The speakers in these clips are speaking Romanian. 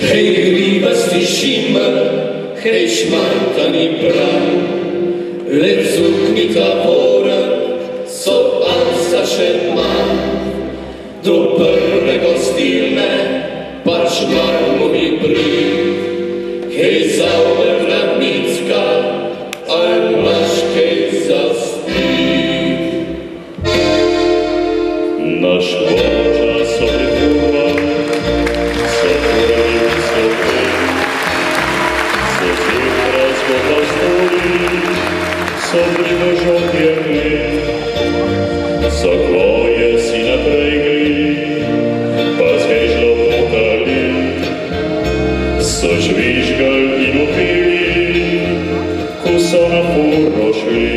Hej, grívasti šima, hej, šmantani prav, lecuk mi ta vora, so ansaše man. Do prvego stilne, pač marmu mi priv, hej, zaube pravnicka, aj maškej za stiv. Naš vođa sobrikuva, sobrali visoke, se zjutra zbog ostoli, sobrino žopjene, sa koje si napregli, pa zvežlo pokali, so žvižgal in upili, ko so na furno šli.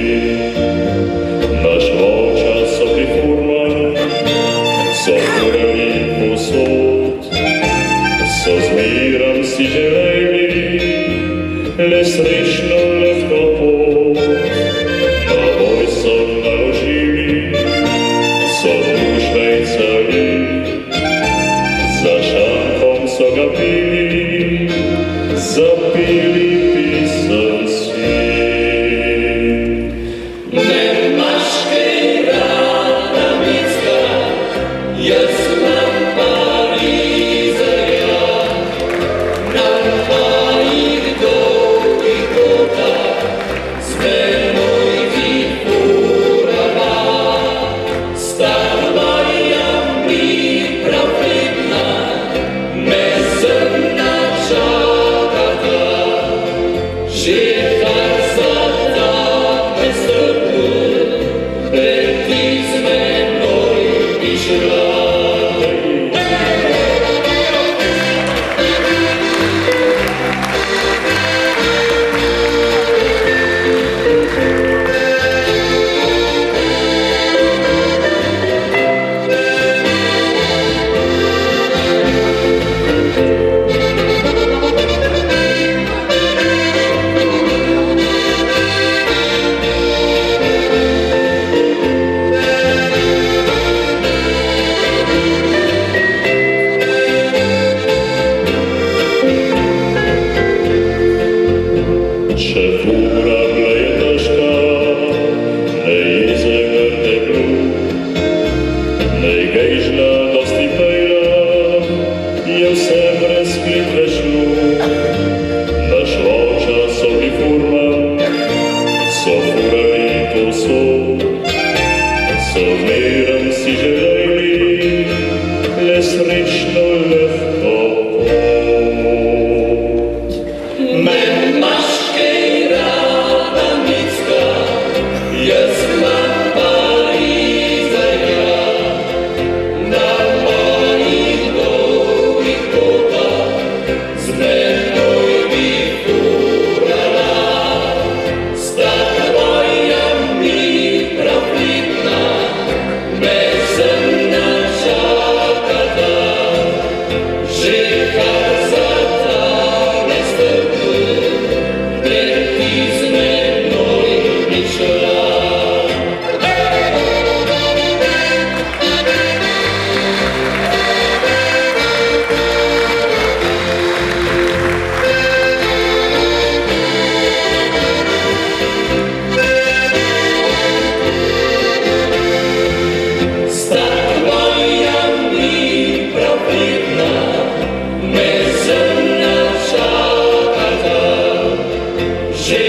Naš vođa sobrifurman, so furali posod, so zmiram si želeli, le srečno lehko pot. Na boj so naložili, so dušvejcali, za šankom so ga pili, zapili pisem si. Miram si želeli, le srečno lehko pot. Me maškej rada micka, jaz imam Pariza ja, na mojih dolgih potah z menoj bi furala. Sta tvoja mi prav pridna, She